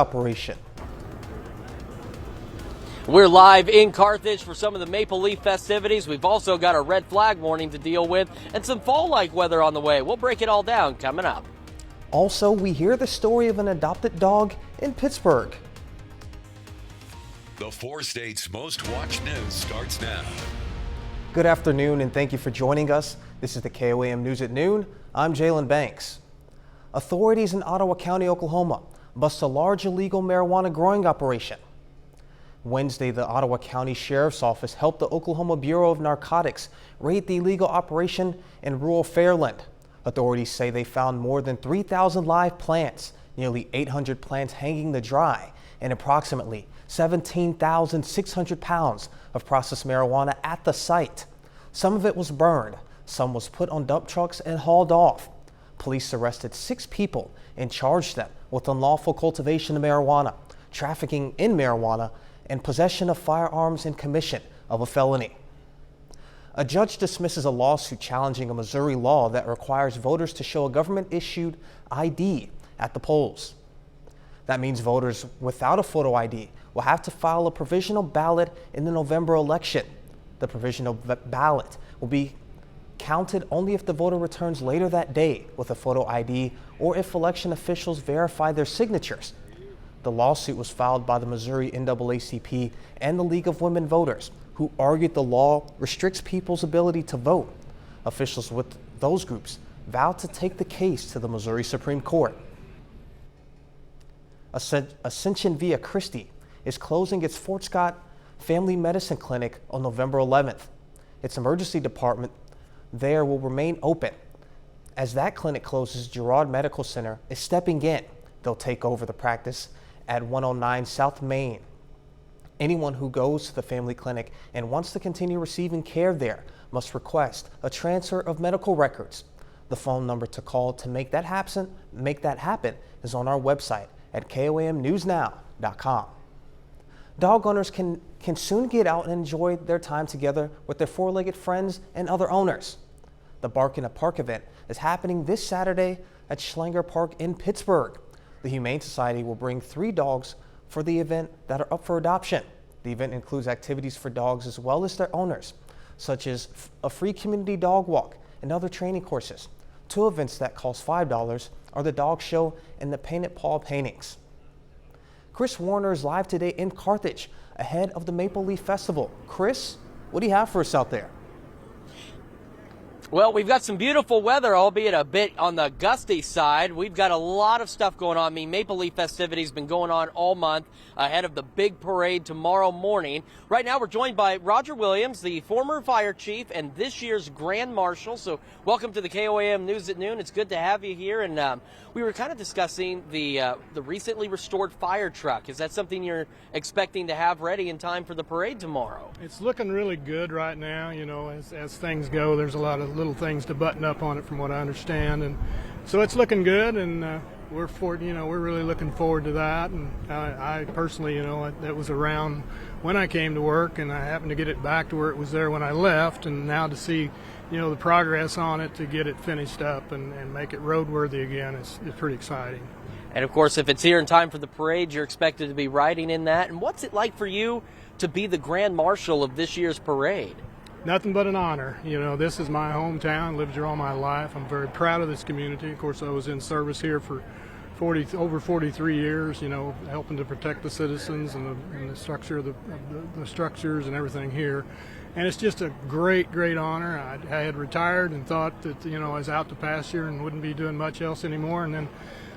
operation. We're live in Carthage for some of the Maple Leaf festivities. We've also got a red flag warning to deal with and some fall-like weather on the way. We'll break it all down coming up. Also, we hear the story of an adopted dog in Pittsburgh. The 4 states' most watched news starts now. Good afternoon and thank you for joining us. This is the KOAM News at Noon. I'm Jalen Banks. Authorities in Ottawa County, Oklahoma bust a large illegal marijuana growing operation. Wednesday, the Ottawa County Sheriff's Office helped the Oklahoma Bureau of Narcotics raid the illegal operation in rural Fairland. Authorities say they found more than 3,000 live plants, nearly 800 plants hanging to dry, and approximately 17,600 pounds of processed marijuana at the site. Some of it was burned, some was put on dump trucks and hauled off. Police arrested 6 people and charged them with unlawful cultivation of marijuana, trafficking in marijuana, and possession of firearms and commission of a felony. A judge dismisses a lawsuit challenging a Missouri law that requires voters to show a government-issued ID at the polls. That means voters without a photo ID will have to file a provisional ballot in the November election. The provisional ballot will be counted only if the voter returns later that day with a photo ID or if election officials verify their signatures. The lawsuit was filed by the Missouri NAACP and the League of Women Voters, who argued the law restricts people's ability to vote. Officials with those groups vowed to take the case to the Missouri Supreme Court. Ascension Via Christi is closing its Fort Scott Family Medicine Clinic on November 11th. Its emergency department there will remain open. As that clinic closes, Girard Medical Center is stepping in. They'll take over the practice at 109 South Main. Anyone who goes to the family clinic and wants to continue receiving care there must request a transfer of medical records. The phone number to call to make that happen is on our website at KOAMnewsnow.com. Dog owners can soon get out and enjoy their time together with their 4-legged friends and other owners. The Bark in a Park event is happening this Saturday at Schlanger Park in Pittsburgh. The Humane Society will bring 3 dogs for the event that are up for adoption. The event includes activities for dogs as well as their owners, such as a free community dog walk and other training courses. 2 events that cost $5 are the dog show and the painted paw paintings. Chris Warner is live today in Carthage ahead of the Maple Leaf Festival. Chris, what do you have for us out there? Well, we've got some beautiful weather, albeit a bit on the gusty side. We've got a lot of stuff going on. I mean, Maple Leaf festivities been going on all month ahead of the big parade tomorrow morning. Right now, we're joined by Roger Williams, the former fire chief and this year's Grand Marshal. So welcome to the KOAM News at Noon. It's good to have you here. And we were kind of discussing the recently restored fire truck. Is that something you're expecting to have ready in time for the parade tomorrow? It's looking really good right now. You know, as things go, there's a lot of little things to button up on it from what I understand, and so it's looking good, and we're really looking forward to that. And I personally, that was around when I came to work, and I happened to get it back to where it was there when I left, and now to see the progress on it to get it finished up and make it roadworthy again is pretty exciting. And of course, if it's here in time for the parade, you're expected to be riding in that. And what's it like for you to be the Grand Marshal of this year's parade? Nothing but an honor. This is my hometown, lived here all my life. I'm very proud of this community. Of course, I was in service here for over 43 years, helping to protect the citizens and the structure of the structures and everything here. And it's just a great, great honor. I had retired and thought that, I was out to pasture and wouldn't be doing much else anymore. And then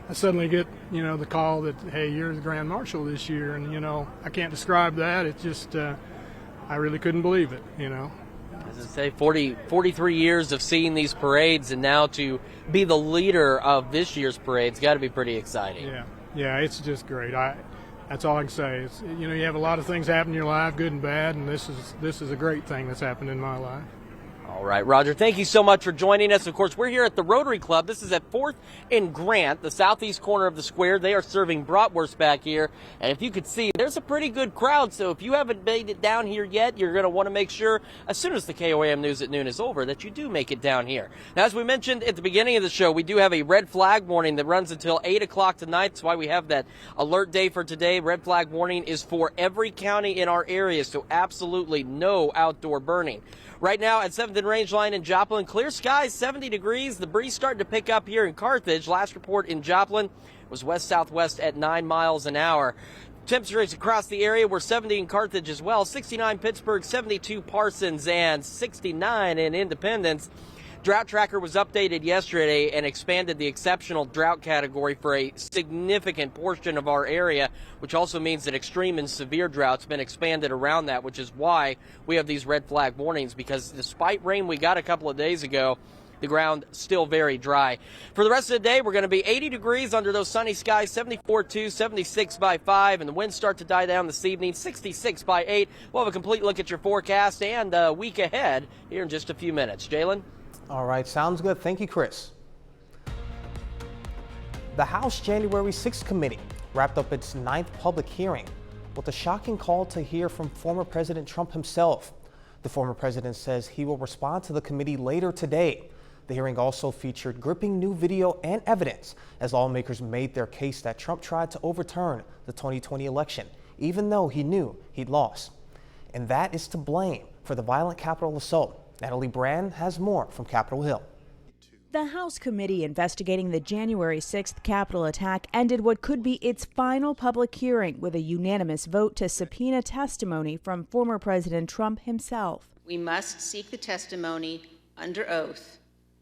I suddenly get, the call that, hey, you're the Grand Marshal this year. And, I can't describe that. It's just, I really couldn't believe it, As I say, 43 years of seeing these parades, and now to be the leader of this year's parade's got to be pretty exciting. Yeah, it's just great. That's all I can say. It's, you have a lot of things happen in your life, good and bad, and this is a great thing that's happened in my life. All right, Roger, thank you so much for joining us. Of course, we're here at the Rotary Club. This is at 4th and Grant, the southeast corner of the square. They are serving bratwurst back here. And if you could see, there's a pretty good crowd. So if you haven't made it down here yet, you're going to want to make sure, as soon as the KOAM News at Noon is over, that you do make it down here. Now, as we mentioned at the beginning of the show, we do have a red flag warning that runs until 8 o'clock tonight. That's why we have that alert day for today. Red flag warning is for every county in our area, so absolutely no outdoor burning. Right now at 7th and Range Line in Joplin, clear skies, 70 degrees. The breeze starting to pick up here in Carthage. Last report in Joplin was west-southwest at 9 miles an hour. Temperatures across the area were 70 in Carthage as well, 69 Pittsburgh, 72 Parsons, and 69 in Independence. Drought Tracker was updated yesterday and expanded the exceptional drought category for a significant portion of our area, which also means that extreme and severe drought's been expanded around that, which is why we have these red flag warnings, because despite rain we got a couple of days ago, the ground still very dry. For the rest of the day, we're going to be 80 degrees under those sunny skies, 74 2, 76 by 5, and the winds start to die down this evening, 66 by 8. We'll have a complete look at your forecast and the week ahead here in just a few minutes. Jalen? All right, sounds good. Thank you, Chris. The House January 6th Committee wrapped up its 9th public hearing with a shocking call to hear from former President Trump himself. The former president says he will respond to the committee later today. The hearing also featured gripping new video and evidence as lawmakers made their case that Trump tried to overturn the 2020 election, even though he knew he'd lost. And that is to blame for the violent Capitol assault. Natalie Brand has more from Capitol Hill. The House committee investigating the January 6th Capitol attack ended what could be its final public hearing with a unanimous vote to subpoena testimony from former President Trump himself. We must seek the testimony under oath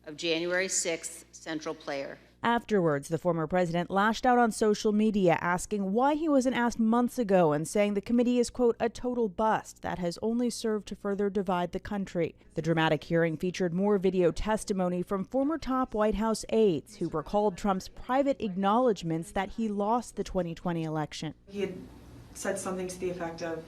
of January 6th central player. Afterwards, the former president lashed out on social media, asking why he wasn't asked months ago and saying the committee is, quote, a total bust that has only served to further divide the country. The dramatic hearing featured more video testimony from former top White House aides who recalled Trump's private acknowledgments that he lost the 2020 election. He had said something to the effect of,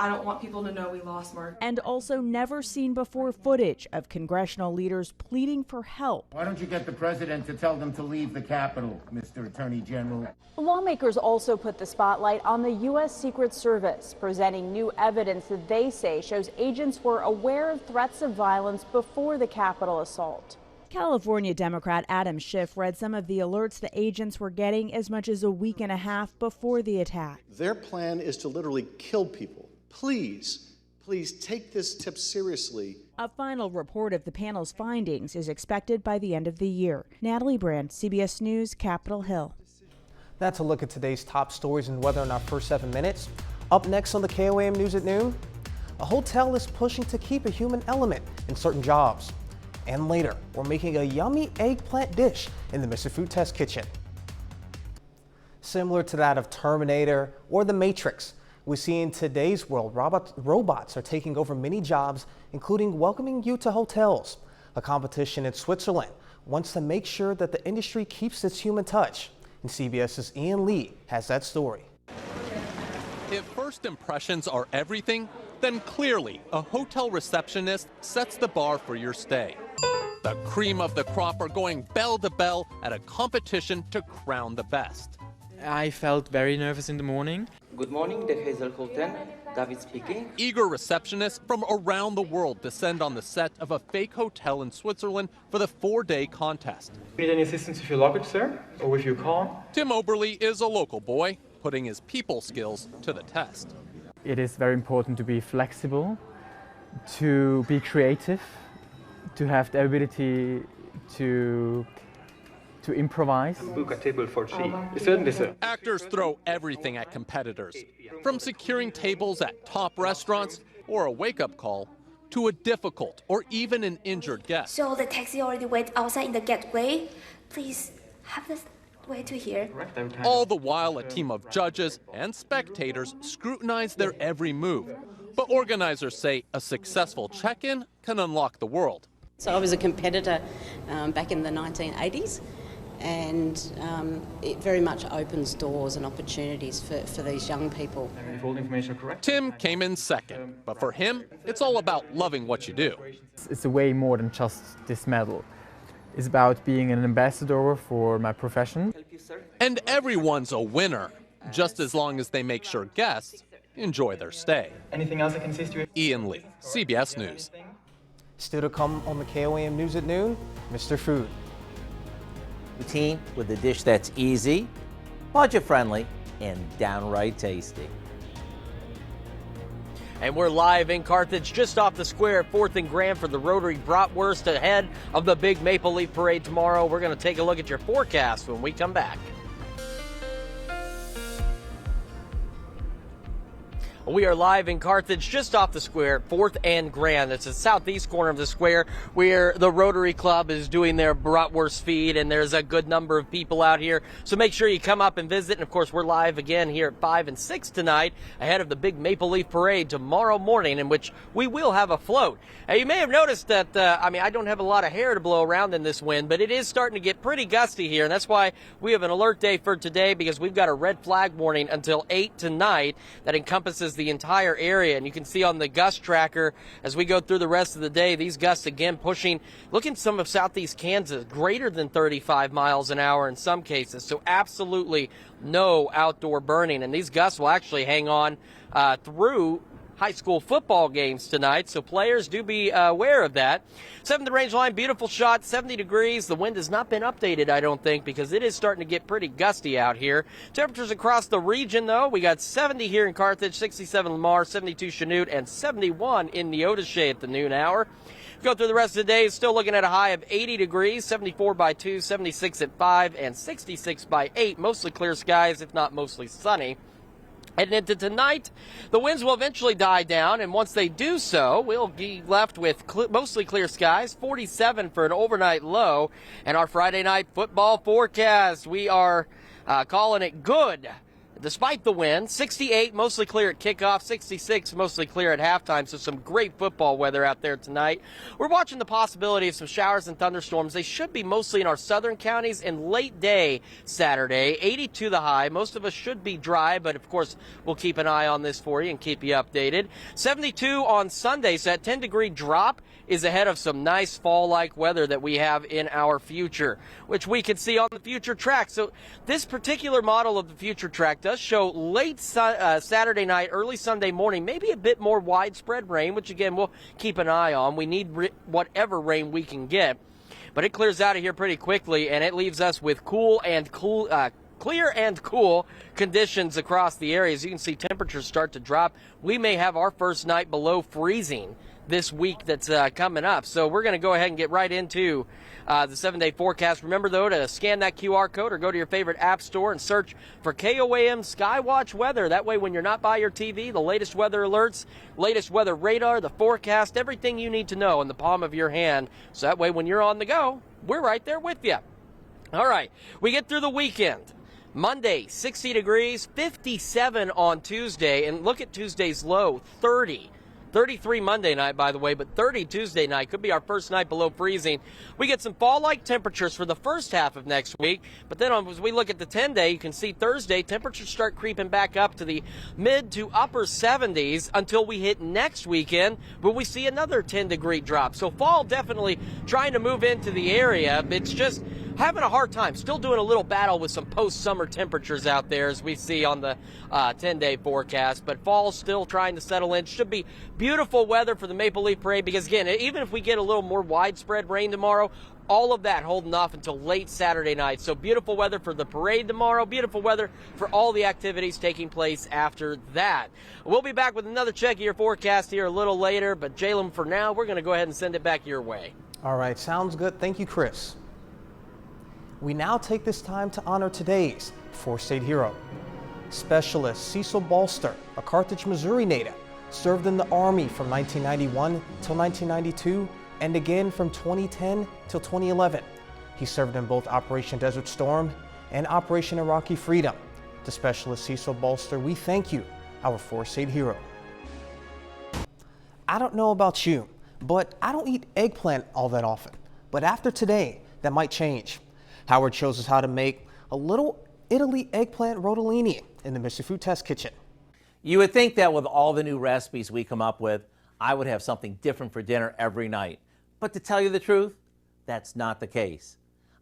I don't want people to know we lost, Mark. And also never seen before footage of congressional leaders pleading for help. Why don't you get the president to tell them to leave the Capitol, Mr. Attorney General? Lawmakers also put the spotlight on the U.S. Secret Service, presenting new evidence that they say shows agents were aware of threats of violence before the Capitol assault. California Democrat Adam Schiff read some of the alerts the agents were getting as much as a week and a half before the attack. Their plan is to literally kill people. Please take this tip seriously. A final report of the panel's findings is expected by the end of the year. Natalie Brand, CBS News, Capitol Hill. That's a look at today's top stories and weather in our first 7 minutes. Up next on the KOAM News at Noon, a hotel is pushing to keep a human element in certain jobs. And later, we're making a yummy eggplant dish in the Mr. Food Test Kitchen. Similar to that of Terminator or The Matrix, we see in today's world, robots are taking over many jobs, including welcoming you to hotels. A competition in Switzerland wants to make sure that the industry keeps its human touch. And CBS's Ian Lee has that story. If first impressions are everything, then clearly a hotel receptionist sets the bar for your stay. The cream of the crop are going bell to bell at a competition to crown the best. I felt very nervous in the morning. Good morning, the Hazel Hotel. David speaking. Eager receptionists from around the world descend on the set of a fake hotel in Switzerland for the 4-day contest. Need any assistance with your luggage, sir? Or with your car? Tim Oberly is a local boy, putting his people skills to the test. It is very important to be flexible, to be creative, to have the ability to improvise. Book a table for three. Certainly, sir. Actors throw everything at competitors, from securing tables at top restaurants or a wake-up call to a difficult or even an injured guest. So the taxi already wait outside in the gateway. Please have this way to here. All the while, a team of judges and spectators scrutinize their every move. But organizers say a successful check-in can unlock the world. So I was a competitor back in the 1980s, and it very much opens doors and opportunities for these young people. If all the information are correct. Tim came in second, but for him, it's all about loving what you do. It's way more than just this medal. It's about being an ambassador for my profession. And everyone's a winner, just as long as they make sure guests enjoy their stay. Anything else I can assist you with? Ian Lee, CBS News. Still to come on the KOAM News at Noon, Mr. Food. Routine with a dish that's easy, budget-friendly, and downright tasty. And we're live in Carthage, just off the square at 4th and Grand for the Rotary Bratwurst ahead of the big Maple Leaf Parade tomorrow. We're going to take a look at your forecast when we come back. We are live in Carthage, just off the square, 4th and Grand. It's the southeast corner of the square where the Rotary Club is doing their bratwurst feed, and there's a good number of people out here. So make sure you come up and visit. And, of course, we're live again here at 5 and 6 tonight ahead of the big Maple Leaf Parade tomorrow morning, in which we will have a float. Now, you may have noticed that, I don't have a lot of hair to blow around in this wind, but it is starting to get pretty gusty here, and that's why we have an alert day for today, because we've got a red flag warning until 8 tonight that encompasses the entire area. And you can see on the gust tracker as we go through the rest of the day, these gusts again pushing, look at some of southeast Kansas, greater than 35 miles an hour in some cases. So absolutely no outdoor burning. And these gusts will actually hang on through high school football games tonight, so players do be aware of that. 7th range line, beautiful shot, 70 degrees. The wind has not been updated, I don't think, because it is starting to get pretty gusty out here. Temperatures across the region, though, we got 70 here in Carthage, 67 Lamar, 72 Chanute, and 71 in Neodesha at the noon hour. Go through the rest of the day, still looking at a high of 80 degrees, 74 by 2, 76 at 5, and 66 by 8. Mostly clear skies, if not mostly sunny. Heading into tonight, the winds will eventually die down, and once they do so, we'll be left with mostly clear skies, 47 for an overnight low, and our Friday night football forecast, we are calling it good. Despite the wind, 68 mostly clear at kickoff, 66 mostly clear at halftime, so some great football weather out there tonight. We're watching the possibility of some showers and thunderstorms. They should be mostly in our southern counties and late day Saturday, 82 the high. Most of us should be dry, but of course we'll keep an eye on this for you and keep you updated. 72 on Sunday, so that 10-degree drop is ahead of some nice fall-like weather that we have in our future, which we can see on the future track. So this particular model of the future track does show late Saturday night, early Sunday morning, maybe a bit more widespread rain, which again we'll keep an eye on. We need whatever rain we can get, but it clears out of here pretty quickly, and it leaves us with clear and cool conditions across the area. As you can see, temperatures start to drop. We may have our first night below freezing this week that's coming up. So we're going to go ahead and get right into the 7-day forecast. Remember, though, to scan that QR code or go to your favorite app store and search for KOAM Skywatch Weather. That way, when you're not by your TV, the latest weather alerts, latest weather radar, the forecast, everything you need to know in the palm of your hand. So that way, when you're on the go, we're right there with you. All right, we get through the weekend. Monday, 60 degrees, 57 on Tuesday, and look at Tuesday's low, 30. 33 Monday night, by the way, but 30 Tuesday night. Could be our first night below freezing. We get some fall-like temperatures for the first half of next week, but then as we look at the 10-day, you can see Thursday, temperatures start creeping back up to the mid to upper 70s until we hit next weekend, but we see another 10-degree drop. So fall definitely trying to move into the area. It's just having a hard time. Still doing a little battle with some post-summer temperatures out there, as we see on the 10-day forecast. But fall still trying to settle in. Should be beautiful weather for the Maple Leaf Parade, because, again, even if we get a little more widespread rain tomorrow, all of that holding off until late Saturday night. So beautiful weather for the parade tomorrow. Beautiful weather for all the activities taking place after that. We'll be back with another check of your forecast here a little later. But, Jalen, for now, we're going to go ahead and send it back your way. All right, sounds good. Thank you, Chris. We now take this time to honor today's four-state hero. Specialist Cecil Bolster, a Carthage, Missouri native, served in the Army from 1991 till 1992 and again from 2010 till 2011. He served in both Operation Desert Storm and Operation Iraqi Freedom. To Specialist Cecil Bolster, we thank you, our four-state hero. I don't know about you, but I don't eat eggplant all that often. But after today, that might change. Howard shows us how to make a little Italy eggplant rollatini in the Mr. Food Test Kitchen. You would think that with all the new recipes we come up with, I would have something different for dinner every night. But to tell you the truth, that's not the case.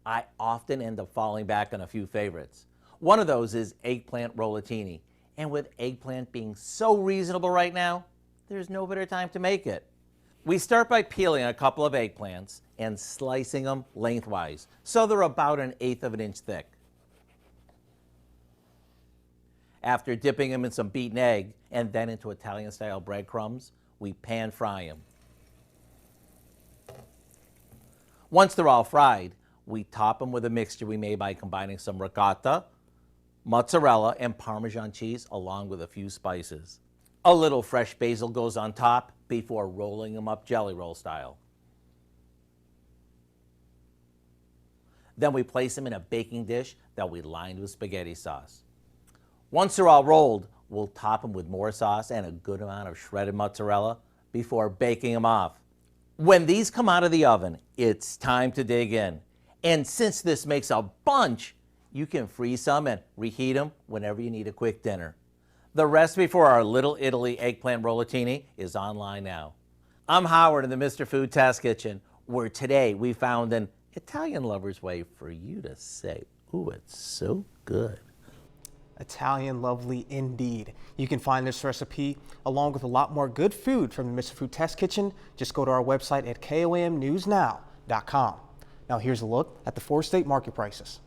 I often end up falling back on a few favorites. One of those is eggplant rollatini. And with eggplant being so reasonable right now, there's no better time to make it. We start by peeling a couple of eggplants and slicing them lengthwise, so they're about 1/8 of an inch thick. After dipping them in some beaten egg and then into Italian-style breadcrumbs, we pan fry them. Once they're all fried, we top them with a mixture we made by combining some ricotta, mozzarella, and Parmesan cheese along with a few spices. A little fresh basil goes on top before rolling them up jelly roll style. Then we place them in a baking dish that we lined with spaghetti sauce. Once they're all rolled, we'll top them with more sauce and a good amount of shredded mozzarella before baking them off. When these come out of the oven, it's time to dig in. And since this makes a bunch, you can freeze some and reheat them whenever you need a quick dinner. The recipe for our Little Italy eggplant rollatini is online now. I'm Howard in the Mr. Food Test Kitchen, where today we found an Italian lover's way for you to say, ooh, it's so good. Italian lovely indeed. You can find this recipe along with a lot more good food from the Mr. Food Test Kitchen. Just go to our website at KOAMnewsnow.com. Now here's a look at the 4 state market prices.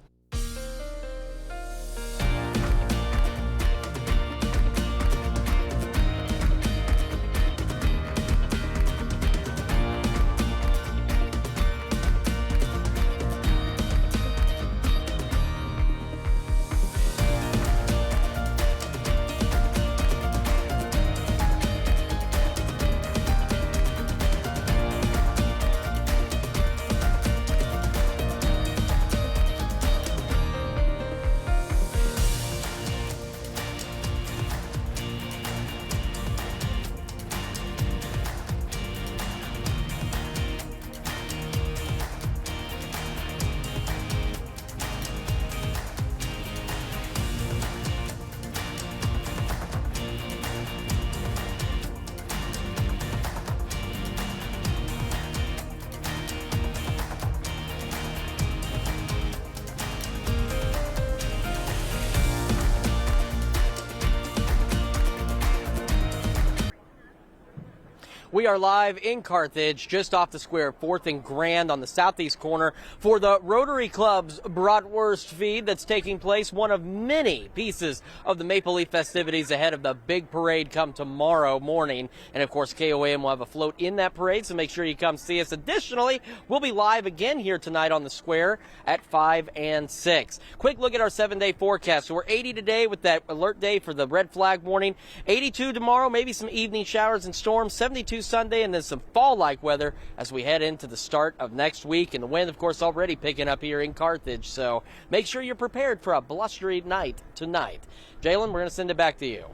We are live in Carthage, just off the square of 4th and Grand on the southeast corner for the Rotary Club's Bratwurst feed that's taking place, one of many pieces of the Maple Leaf festivities ahead of the big parade come tomorrow morning. And of course, KOAM will have a float in that parade, so make sure you come see us. Additionally, we'll be live again here tonight on the square at 5 and 6. Quick look at our 7-day forecast. So we're 80 today with that alert day for the red flag warning. 82 tomorrow, maybe some evening showers and storms. 72 Sunday, and then some fall-like weather as we head into the start of next week. And the wind, of course, already picking up here in Carthage. So make sure you're prepared for a blustery night tonight. Jalen, we're going to send it back to you.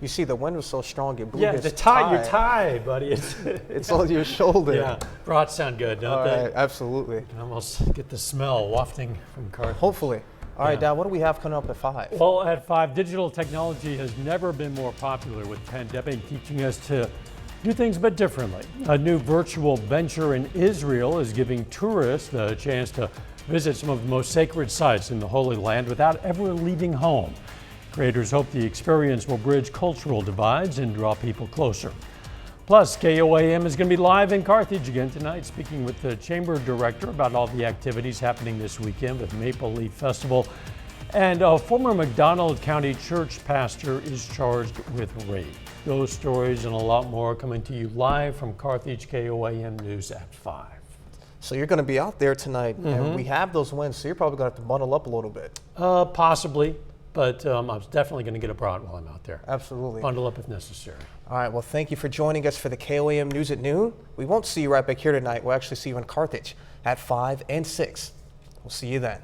You see, the wind was so strong it blew yeah, his the tie, your tie, buddy. It's on your shoulder. Yeah, brats sound good, don't they? Right, absolutely. You can almost get the smell wafting from Carthage. Hopefully. All right, Dad, what do we have coming up at 5? Well, at 5, digital technology has never been more popular, with the pandemic teaching us to do things but differently. A new virtual venture in Israel is giving tourists the chance to visit some of the most sacred sites in the Holy Land without ever leaving home. Creators hope the experience will bridge cultural divides and draw people closer. Plus, KOAM is going to be live in Carthage again tonight, speaking with the Chamber Director about all the activities happening this weekend with Maple Leaf Festival. And a former McDonald County church pastor is charged with rape. Those stories and a lot more coming to you live from Carthage. KOAM News at 5. So you're going to be out there tonight, and we have those winds, so you're probably going to have to bundle up a little bit. Possibly, but I'm definitely going to get a brat while I'm out there. Absolutely. Bundle up if necessary. All right, well, thank you for joining us for the KOAM News at noon. We won't see you right back here tonight. We'll actually see you in Carthage at 5 and 6. We'll see you then.